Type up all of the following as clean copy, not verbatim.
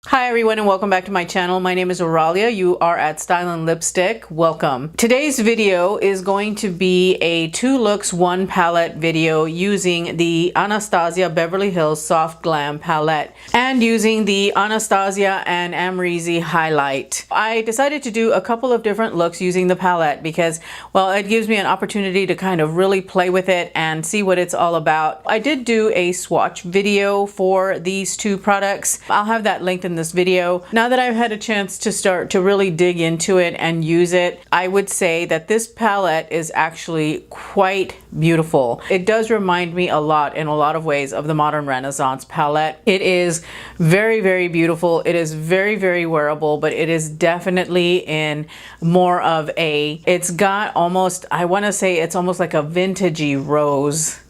Hi everyone and welcome back to my channel. My name is Aurelia. You are at Style and Lipstick. Welcome. Today's video is going to be a 2 looks 1 palette video using the Anastasia Beverly Hills Soft Glam palette and using the Anastasia and Amrezy highlight. I decided to do a couple of different looks using the palette because, well, it gives me an opportunity to kind of really play with it and see what it's all about. I did do a swatch video for these 2 products. I'll have that linked in this video. Now that I've had a chance to start to really dig into it and use it, I would say that this palette is actually quite beautiful. It does remind me a lot in a lot of ways of the Modern Renaissance palette. It is very, very beautiful. It is very, very wearable, but it is definitely in more of a, it's got almost, I want to say it's almost like a vintagey rose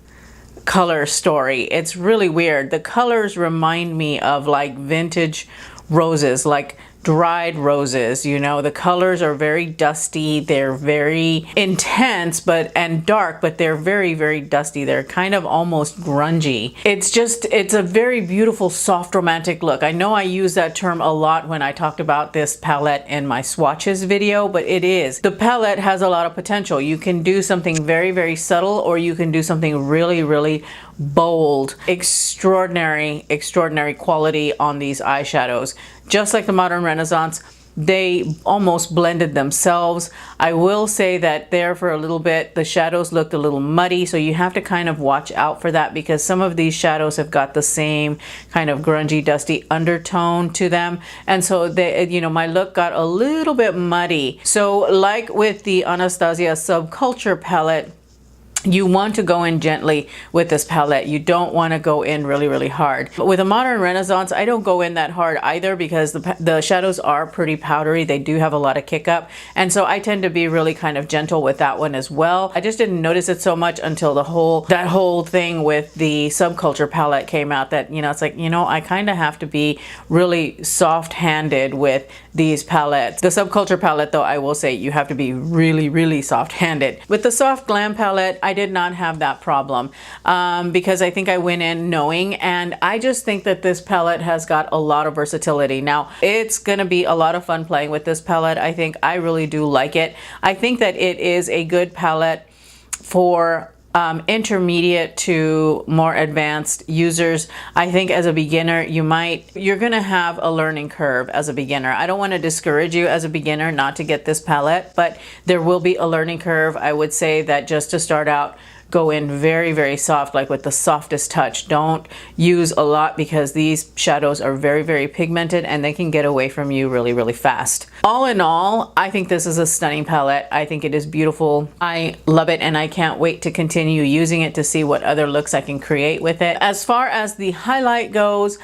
color story. It's really weird. The colors remind me of like vintage roses, like dried roses. You know, the colors are very dusty, they're very intense and dark, but they're very, very dusty. They're kind of almost grungy. It's a very beautiful soft romantic look. I know I use that term a lot when I talked about this palette in my swatches video, but it is. The palette has a lot of potential. You can do something very, very subtle, or you can do something really, really bold. Extraordinary quality on these eyeshadows. Just like the Modern Renaissance, they almost blended themselves. I will say that there for a little bit, the shadows looked a little muddy, so you have to kind of watch out for that because some of these shadows have got the same kind of grungy, dusty undertone to them. And so they, you know, my look got a little bit muddy. So like with the Anastasia Subculture palette, you want to go in gently with this palette. You don't want to go in really, really hard. But with a Modern Renaissance, I don't go in that hard either because the shadows are pretty powdery. They do have a lot of kick up. And so I tend to be really kind of gentle with that one as well. I just didn't notice it so much until that whole thing with the Subculture palette came out that, you know, it's like, you know, I kind of have to be really soft-handed with these palettes. The Subculture palette, though, I will say you have to be really, really soft-handed. With the Soft Glam palette, I did not have that problem because I think I went in knowing, and I just think that this palette has got a lot of versatility. Now, it's going to be a lot of fun playing with this palette. I think I really do like it. I think that it is a good palette for intermediate to more advanced users. I think as a beginner, you're gonna have a learning curve as a beginner. I don't want to discourage you as a beginner not to get this palette, but there will be a learning curve. I would say that just to start out, go in very, very soft, like with the softest touch. Don't use a lot because these shadows are very, very pigmented and they can get away from you really, really fast. All in all, I think this is a stunning palette. I think it is beautiful. I love it and I can't wait to continue using it to see what other looks I can create with it. As far as the highlight goes,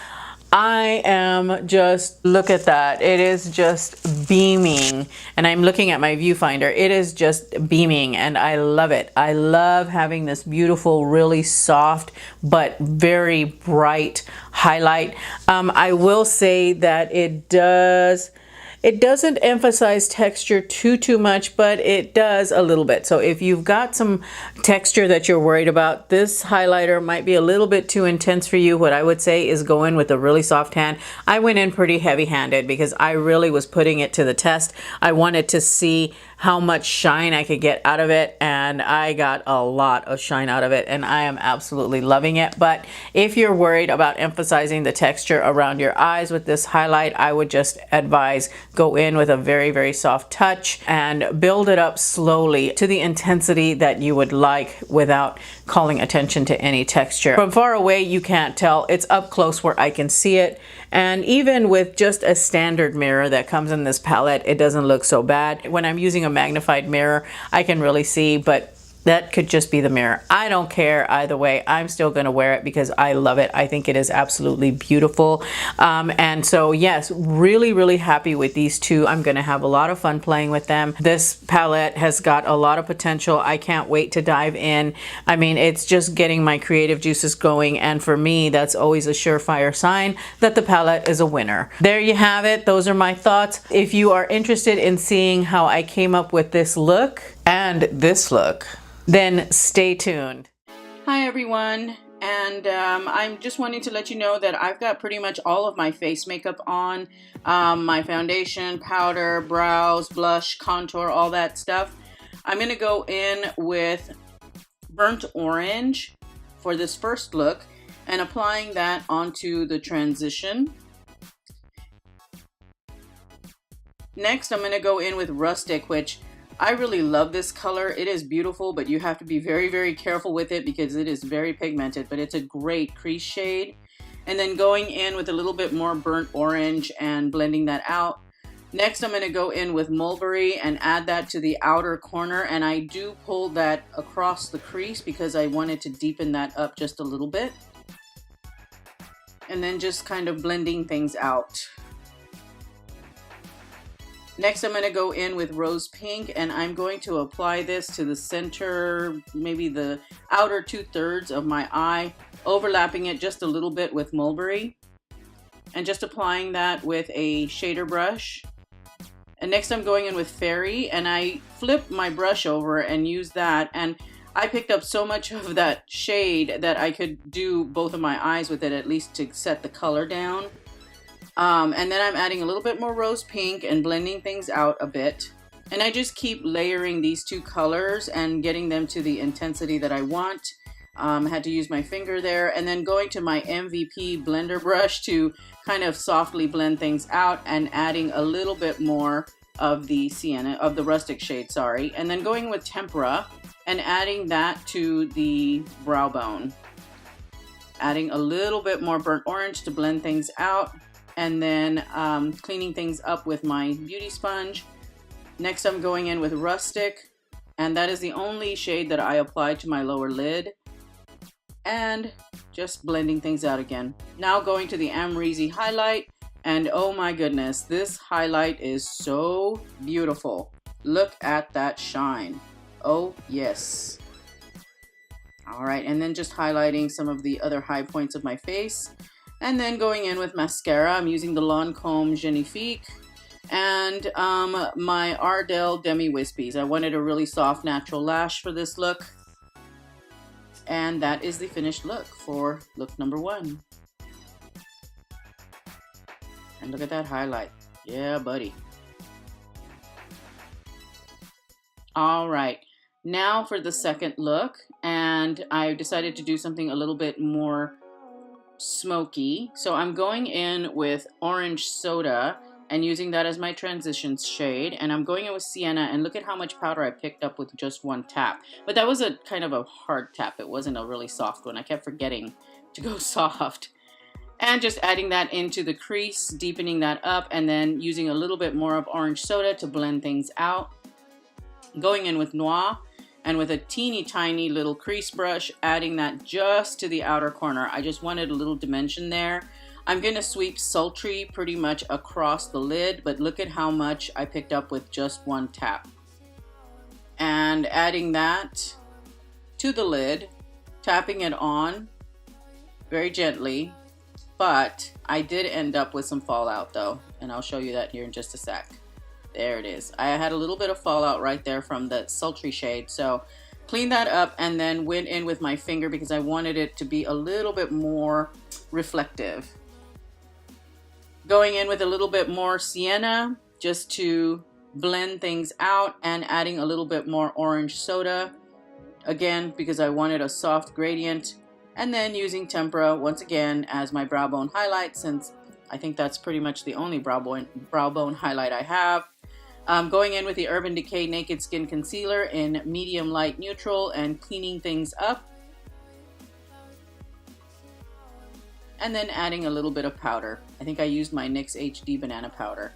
I am just, look at that. It is just beaming. And I'm looking at my viewfinder. It is just beaming and I love it. I love having this beautiful, really soft, but very bright highlight. I will say that it doesn't emphasize texture too much, but it does a little bit. So if you've got some texture that you're worried about, this highlighter might be a little bit too intense for you. What I would say is go in with a really soft hand. I went in pretty heavy-handed because I really was putting it to the test. I wanted to see how much shine I could get out of it, and I got a lot of shine out of it, and I am absolutely loving it. But if you're worried about emphasizing the texture around your eyes with this highlight, I would just advise go in with a very, very soft touch and build it up slowly to the intensity that you would like without calling attention to any texture. From far away, you can't tell. It's up close where I can see it. And even with just a standard mirror that comes in this palette, it doesn't look so bad. When I'm using a magnified mirror, I can really see, but that could just be the mirror. I don't care either way. I'm still going to wear it because I love it. I think it is absolutely beautiful. And so yes, really, really happy with these 2. I'm going to have a lot of fun playing with them. This palette has got a lot of potential. I can't wait to dive in. I mean, it's just getting my creative juices going. And for me, that's always a surefire sign that the palette is a winner. There you have it. Those are my thoughts. If you are interested in seeing how I came up with this look and this look, then stay tuned. Hi everyone, And I'm just wanting to let you know that I've got pretty much all of my face makeup on. My foundation, powder, brows, blush, contour, all that stuff. I'm going to go in with burnt orange for this first look and applying that onto the transition. Next, I'm going to go in with Rustic, which I really love this color. It is beautiful, but you have to be very, very careful with it because it is very pigmented, but it's a great crease shade. And then going in with a little bit more burnt orange and blending that out. Next, I'm going to go in with Mulberry and add that to the outer corner. And I do pull that across the crease because I wanted to deepen that up just a little bit. And then just kind of blending things out. Next, I'm going to go in with Rose Pink, and I'm going to apply this to the center, maybe the outer 2/3 of my eye, overlapping it just a little bit with Mulberry, and just applying that with a shader brush. And next, I'm going in with Fairy, and I flip my brush over and use that, and I picked up so much of that shade that I could do both of my eyes with it, at least to set the color down. And then I'm adding a little bit more Rose Pink and blending things out a bit. And I just keep layering these two colors and getting them to the intensity that I want. I had to use my finger there, and then going to my MVP blender brush to kind of softly blend things out and adding a little bit more of the sienna, of the rustic shade, sorry. And then going with Tempera and adding that to the brow bone. Adding a little bit more burnt orange to blend things out. And then cleaning things up with my beauty sponge. Next, I'm going in with Rustic, and that is the only shade that I applied to my lower lid, and just blending things out again. Now going to the Amrezy highlight, and oh my goodness, this highlight is so beautiful. Look at that shine. Oh yes. All right, and then just highlighting some of the other high points of my face. And then going in with mascara, I'm using the Lancome Genefique and my Ardell Demi Wispies. I wanted a really soft natural lash for this look. And that is the finished look for look number 1. And look at that highlight. Yeah, buddy. All right, now for the second look. And I decided to do something a little bit more smoky. So I'm going in with Orange Soda and using that as my transition shade, and I'm going in with Sienna, and look at how much powder I picked up with just one tap. But that was a kind of a hard tap. It wasn't a really soft one. I kept forgetting to go soft. And just adding that into the crease, deepening that up, and then using a little bit more of Orange Soda to blend things out. Going in with Noir, and with a teeny tiny little crease brush, adding that just to the outer corner. I just wanted a little dimension there. I'm going to sweep Sultry pretty much across the lid, but look at how much I picked up with just one tap. And adding that to the lid, tapping it on very gently, but I did end up with some fallout though, and I'll show you that here in just a sec. There it is. I had a little bit of fallout right there from the Sultry shade. So clean that up and then went in with my finger because I wanted it to be a little bit more reflective. Going in with a little bit more Sienna just to blend things out, and adding a little bit more Orange Soda. Again, because I wanted a soft gradient. And then using Tempera once again as my brow bone highlight, since I think that's pretty much the only brow bone highlight I have. Going in with the Urban Decay Naked Skin Concealer in medium light neutral and cleaning things up. And then adding a little bit of powder. I think I used my NYX HD Banana Powder.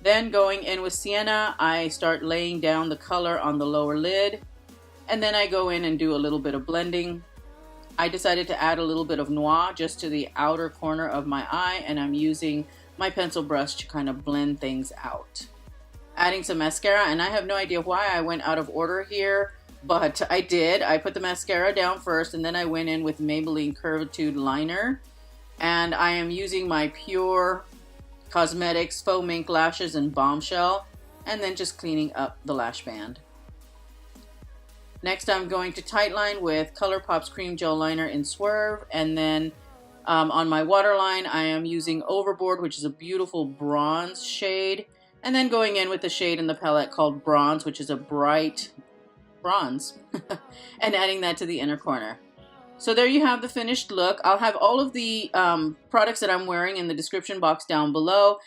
Then going in with Sienna, I start laying down the color on the lower lid. And then I go in and do a little bit of blending. I decided to add a little bit of Noir just to the outer corner of my eye, and I'm using my pencil brush to kind of blend things out. Adding some mascara, and I have no idea why I went out of order here, but I did. I put the mascara down first, and then I went in with Maybelline Curvitude Liner, and I am using my Pure Cosmetics Faux Mink Lashes in Bombshell, and then just cleaning up the lash band. Next, I'm going to tightline with ColourPop's Cream Gel Liner in Swerve. And then on my waterline, I am using Overboard, which is a beautiful bronze shade. And then going in with the shade in the palette called Bronze, which is a bright bronze. And adding that to the inner corner. So there you have the finished look. I'll have all of the products that I'm wearing in the description box down below.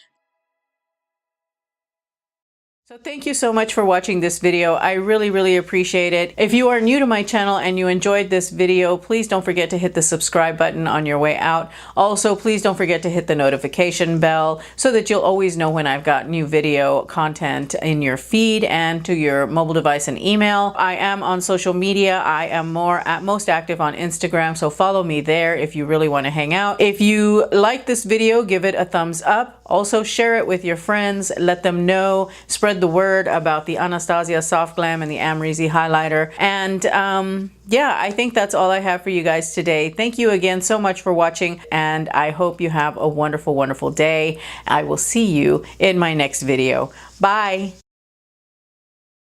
So thank you so much for watching this video. I really appreciate it. If you are new to my channel and you enjoyed this video, please don't forget to hit the subscribe button on your way out. Also, please don't forget to hit the notification bell so that you'll always know when I've got new video content in your feed and to your mobile device and email. I am on social media. I am most active on Instagram, so follow me there if you really want to hang out. If you like this video, give it a thumbs up. Also, share it with your friends. Let them know. Spread the word about the Anastasia Soft Glam and the Amrezy highlighter. And yeah, I think that's all I have for you guys today. Thank you again so much for watching, and I hope you have a wonderful day. I will see you in my next video. Bye.